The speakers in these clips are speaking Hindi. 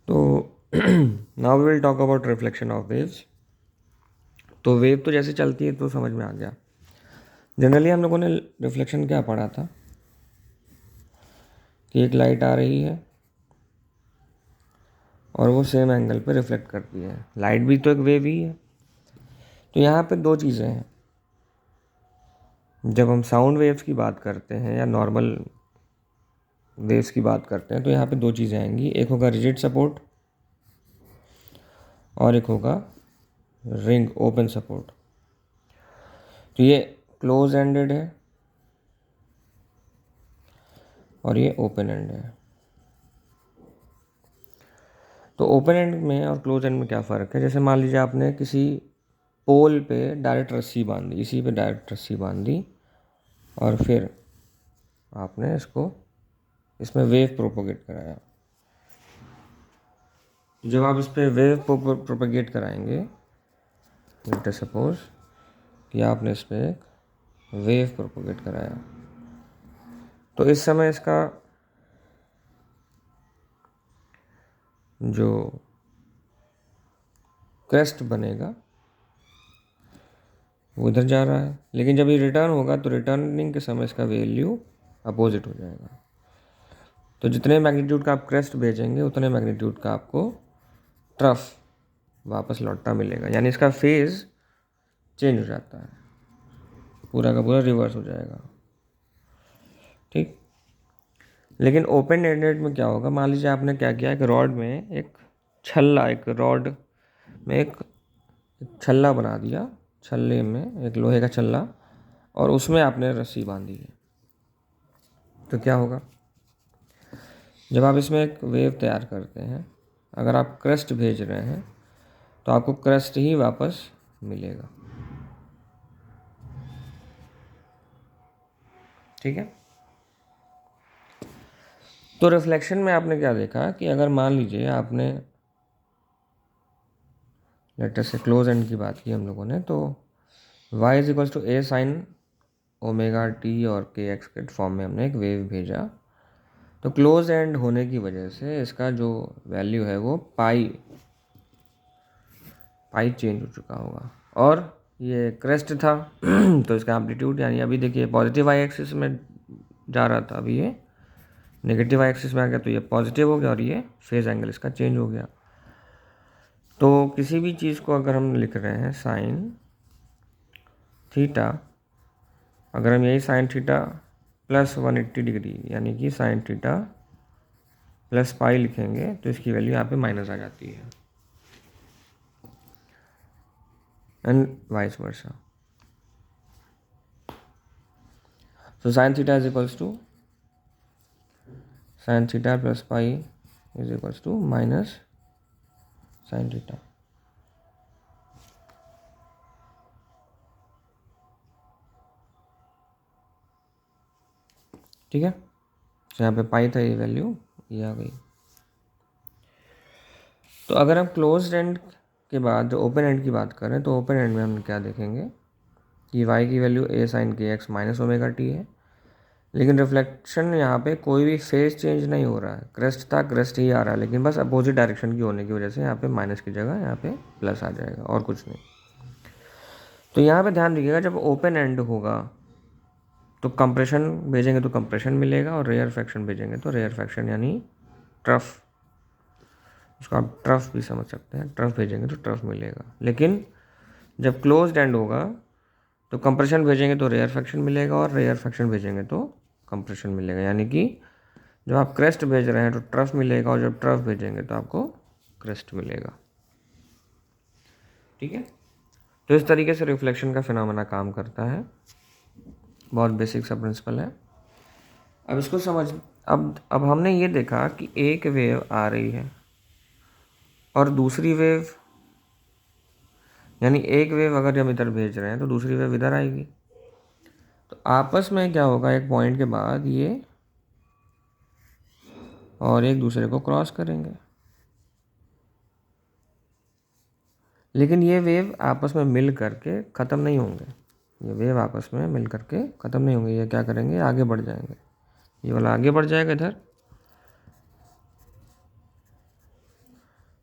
तो now we will talk about reflection of waves. तो वेव तो जैसे चलती है तो समझ में आ गया। जनरली हम लोगों ने रिफ्लेक्शन क्या पढ़ा था कि एक लाइट आ रही है और वो सेम एंगल पे रिफ्लेक्ट करती है। लाइट भी तो एक वेव ही है। तो यहाँ पे दो चीज़ें हैं। जब हम साउंड वेव्स की बात करते हैं या नॉर्मल वेव्स की बात करते हैं तो यहाँ पे दो चीज़ें आएंगी। एक होगा रिजिड सपोर्ट और एक होगा रिंग ओपन सपोर्ट। तो ये क्लोज एंडेड है और ये ओपन एंड है। तो ओपन एंड में और क्लोज एंड में क्या फ़र्क है? जैसे मान लीजिए आपने किसी पोल पे डायरेक्ट रस्सी बांध दी, इसी पे डायरेक्ट रस्सी बांध दी और फिर आपने इसमें वेव प्रोपोगेट कराया। जब आप इस पर वेव प्रोपोगेट कराएंगे, लेट अस सपोज कि आपने इस पर एक वेव प्रोपोगेट कराया, तो इस समय इसका जो क्रेस्ट बनेगा वो इधर जा रहा है, लेकिन जब ये रिटर्न होगा तो रिटर्निंग के समय इसका वैल्यू अपोजिट हो जाएगा। तो जितने मैग्नीट्यूड का आप क्रेस्ट भेजेंगे उतने मैग्नीट्यूड का आपको ट्रफ वापस लौटता मिलेगा, यानी इसका फेज चेंज हो जाता है, पूरा का पूरा रिवर्स हो जाएगा। ठीक। लेकिन ओपन एंडेड में क्या होगा? मान लीजिए आपने क्या किया, एक रॉड में एक छल्ला बना दिया, छल्ले में एक लोहे का छल्ला, और उसमें आपने रस्सी बांधी है। तो क्या होगा? जब आप इसमें एक वेव तैयार करते हैं, अगर आप क्रेस्ट भेज रहे हैं तो आपको क्रेस्ट ही वापस मिलेगा। ठीक है। तो रिफ्लेक्शन में आपने क्या देखा कि अगर मान लीजिए आपने लेटर से क्लोज एंड की बात की हम लोगों ने, तो y is equals to A sine omega t और के एक्स के फॉर्म में हमने एक वेव भेजा। तो क्लोज एंड होने की वजह से इसका जो वैल्यू है वो पाई चेंज हो चुका होगा। और ये क्रेस्ट था तो इसका एम्पलीट्यूड, यानी अभी देखिए पॉजिटिव वाई एक्सिस में जा रहा था, अभी ये नेगेटिव वाई एक्सिस में आ गया, तो ये पॉजिटिव हो गया और ये फेज एंगल इसका चेंज हो गया। तो किसी भी चीज़ को अगर हम लिख रहे हैं साइन थीटा, अगर हम यही साइन थीटा प्लस 180 डिग्री यानी कि साइन थीटा प्लस पाई लिखेंगे तो इसकी वैल्यू यहाँ पे माइनस आ जाती है, and vice versa. So sin theta is equals to sin theta plus pi is equals to minus sin theta. ठीक है। तो यहाँ पे पाई था, ये वैल्यू ये आ गई। तो अगर हम क्लोज्ड एंड के बाद जो ओपन एंड की बात करें तो ओपन एंड में हम क्या देखेंगे कि y की वैल्यू a sin के एक्स माइनस ओमेगा टी है, लेकिन रिफ्लेक्शन यहाँ पे कोई भी फेज चेंज नहीं हो रहा है। क्रेस्ट था, क्रेस्ट ही आ रहा है, लेकिन बस अपोजिट डायरेक्शन की होने की वजह से यहाँ पे माइनस की जगह यहाँ पे प्लस आ जाएगा, और कुछ नहीं। तो यहाँ पे ध्यान दीजिएगा, जब ओपन एंड होगा तो कंप्रेशन भेजेंगे तो कंप्रेशन मिलेगा, और रेयर फ्रैक्शन भेजेंगे तो रेयर फ्रैक्शन, यानी ट्रफ, उसको आप ट्रफ भी समझ सकते हैं, ट्रफ भेजेंगे तो ट्रफ मिलेगा। लेकिन जब क्लोज्ड एंड होगा तो कंप्रेशन भेजेंगे तो रेयर फ्रैक्शन मिलेगा, और रेयर फ्रैक्शन भेजेंगे तो कंप्रेशन मिलेगा, यानी कि जब आप क्रेस्ट भेज रहे हैं तो ट्रफ मिलेगा, और जब ट्रफ भेजेंगे तो आपको क्रेस्ट मिलेगा। ठीक है। तो इस तरीके से रिफ्लेक्शन का फिनोमेना काम करता है, बहुत बेसिक सा प्रिंसिपल है। अब इसको समझ, अब हमने ये देखा कि एक वेव आ रही है और दूसरी वेव, यानी एक वेव अगर हम इधर भेज रहे हैं तो दूसरी वेव इधर आएगी। तो आपस में क्या होगा, एक पॉइंट के बाद ये और एक दूसरे को क्रॉस करेंगे, लेकिन ये वेव आपस में मिल करके ख़त्म नहीं होंगे। ये वेव आपस में मिल करके ख़त्म नहीं होंगे। ये क्या करेंगे, आगे बढ़ जाएंगे। ये वाला आगे बढ़ जाएगा इधर,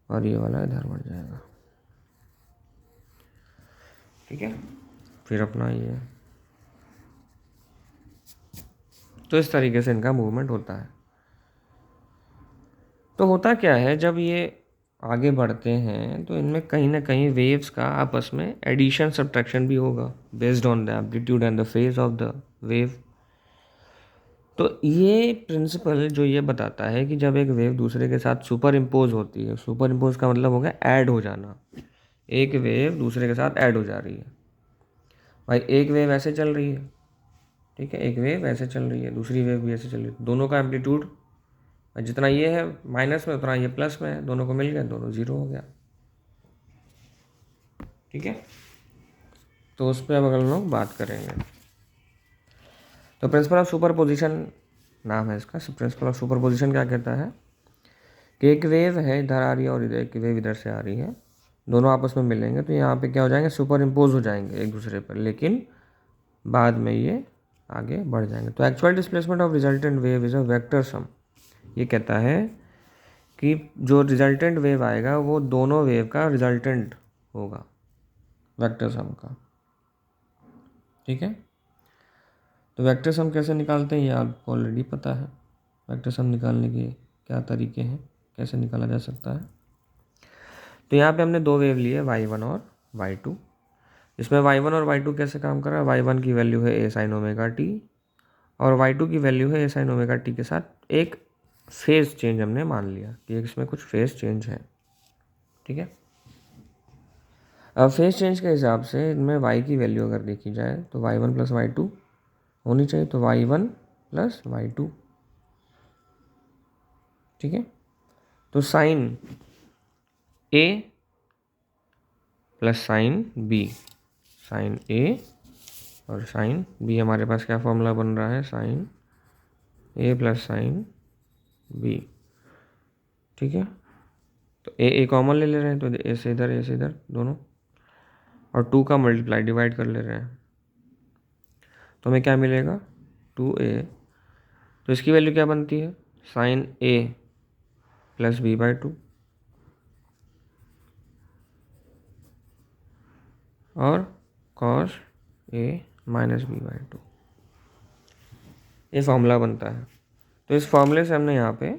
और ये वाला इधर बढ़ जाएगा। ठीक है, फिर अपना ये, तो इस तरीके से इनका मूवमेंट होता है। तो होता क्या है, जब ये आगे बढ़ते हैं तो इनमें कहीं ना कहीं वेव्स का आपस में एडिशन सब्ट्रैक्शन भी होगा based on the amplitude and the phase of the wave. तो ये प्रिंसिपल जो ये बताता है कि जब एक वेव दूसरे के साथ सुपर इम्पोज होती है, सुपर इम्पोज का मतलब हो गया ऐड हो जाना, एक वेव दूसरे के साथ ऐड हो जा रही है। भाई एक वेव ऐसे चल रही है, ठीक है, एक वेव ऐसे चल रही है, दूसरी वेव भी ऐसे चल रही है, दोनों का एम्पलीट्यूड जितना ये है माइनस में उतना ये प्लस में है, दोनों को मिल गया, दोनों जीरो हो गया। ठीक है, तो उस पर अब अगर लोग बात करेंगे तो प्रिंसिपल ऑफ सुपरपोजिशन नाम है इसका। प्रिंसिपल ऑफ सुपरपोजिशन क्या कहता है कि एक वेव है इधर आ रही है और इधर एक वेव इधर से आ रही है, दोनों आपस में मिलेंगे तो यहाँ पे क्या हो जाएंगे, सुपर इम्पोज हो जाएंगे एक दूसरे पर, लेकिन बाद में ये आगे बढ़ जाएंगे। तो actual displacement of resultant wave is a vector sum. ये कहता है कि जो रिजल्टेंट वेव आएगा वो दोनों वेव का रिजल्टेंट होगा वेक्टर सम का। ठीक है, तो वेक्टर सम कैसे निकालते हैं ये आपको ऑलरेडी पता है। वेक्टर सम निकालने के क्या तरीके हैं, कैसे निकाला जा सकता है। तो यहाँ पे हमने दो वेव लिए y1 और y2। इसमें y1 और y2 कैसे काम कर रहा है, y1 की वैल्यू है a sin ओमेगा टी और y2 की वैल्यू है a sin ओमेगा टी के साथ एक फेज चेंज हमने मान लिया कि इसमें कुछ फेज चेंज है। ठीक है, अब फेज चेंज के हिसाब से इनमें y की वैल्यू अगर देखी जाए तो y1 प्लस y2 होनी चाहिए, तो y1 प्लस y2। ठीक है, तो sine a plus sine b, sine a और साइन b, हमारे पास क्या फॉर्मूला बन रहा है, sine a plus sine b। ठीक है, तो a कॉमन ले रहे हैं तो a से इधर दोनों, और 2 का मल्टीप्लाई डिवाइड कर ले रहे हैं तो हमें क्या मिलेगा 2a। तो इसकी वैल्यू क्या बनती है, साइन a प्लस b/2 और कॉस a माइनस b/2, ये फॉर्मूला बनता है। तो इस फॉर्मूले से हमने यहाँ पे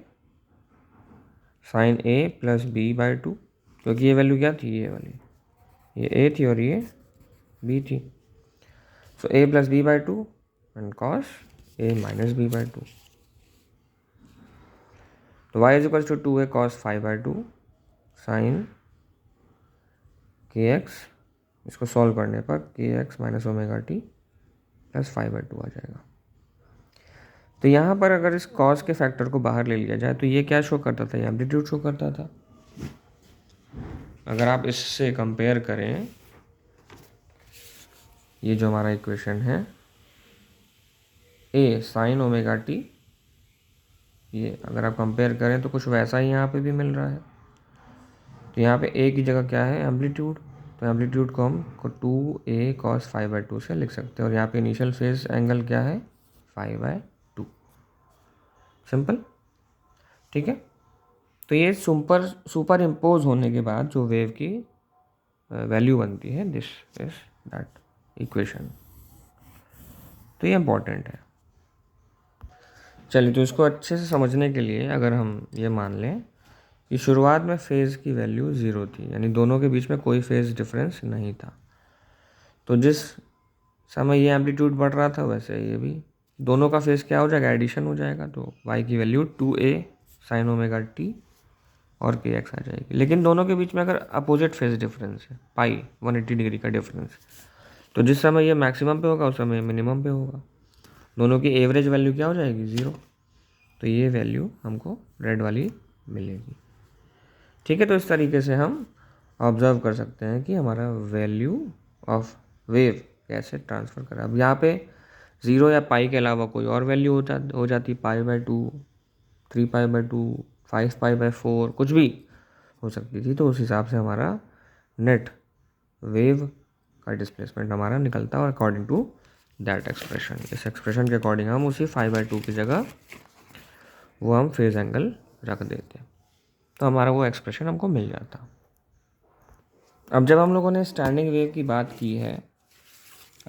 साइन a प्लस b/2, क्योंकि ये वैल्यू क्या थी, ये वाली, ये a थी और ये b थी, so a plus b/2 and cos a minus b/2। तो y is equal to 2a cos 5/2 sine kx, इसको सॉल्व करने पर kx minus omega t plus 5/2 आ जाएगा। तो यहाँ पर अगर इस कॉस के फैक्टर को बाहर ले लिया जाए तो ये क्या शो करता था, ये एम्पलीट्यूड शो करता था। अगर आप इससे कंपेयर करें, ये जो हमारा इक्वेशन है a साइन ओमेगा टी, ये अगर आप कंपेयर करें तो कुछ वैसा ही यहाँ पे भी मिल रहा है। तो यहाँ पे a की जगह क्या है, एम्पलीट्यूड, तो एम्पलीट्यूड को हम 2a cos 5/2 से लिख सकते हैं, और यहाँ पे इनिशियल फेज एंगल क्या है 5/2, सिंपल। ठीक है, तो ये सुपर इम्पोज होने के बाद जो वेव की वैल्यू बनती है, दिस इज दैट इक्वेशन। तो ये इम्पोर्टेंट है। चलिए, तो इसको अच्छे से समझने के लिए अगर हम ये मान लें कि शुरुआत में फेज़ की वैल्यू 0 थी, यानी दोनों के बीच में कोई फेज़ डिफरेंस नहीं था, तो जिस समय ये एम्पलीट्यूड बढ़ रहा था वैसे ये भी दोनों का फेज़ क्या हो जाएगा, एडिशन हो जाएगा। तो y की value 2a sign omega t और kx आ जाएगी। लेकिन दोनों के बीच में अगर अपोजिट फेज़ डिफरेंस है, पाई 180 डिग्री का डिफरेंस, तो जिस समय ये मैक्सिमम पे होगा उस समय मिनिमम पे होगा, दोनों की एवरेज वैल्यू क्या हो जाएगी 0। तो ये वैल्यू हमको रेड वाली मिलेगी। ठीक है, तो इस तरीके से हम ऑब्जर्व कर सकते हैं कि हमारा वैल्यू ऑफ वेव कैसे ट्रांसफ़र करें। अब यहाँ पे 0 या पाई के अलावा कोई और वैल्यू हो जाती, π/2, 3π/2, 5π/4, कुछ भी हो सकती थी, तो उस हिसाब से हमारा नेट वेव का डिस्प्लेसमेंट हमारा निकलता है, और अकॉर्डिंग टू दैट एक्सप्रेशन, इस एक्सप्रेशन के अकॉर्डिंग हम उसी 5/2 की जगह वो हम फेज एंगल रख देते हैं। तो हमारा वो एक्सप्रेशन हमको मिल जाता। अब जब हम लोगों ने स्टैंडिंग वेव की बात की है,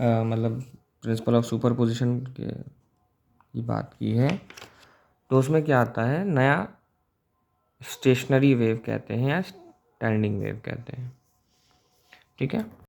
मतलब प्रिंसिपल ऑफ सुपरपोजिशन की बात की है, तो उसमें क्या आता है, नया स्टेशनरी वेव कहते हैं या स्टैंडिंग वेव कहते हैं। ठीक है।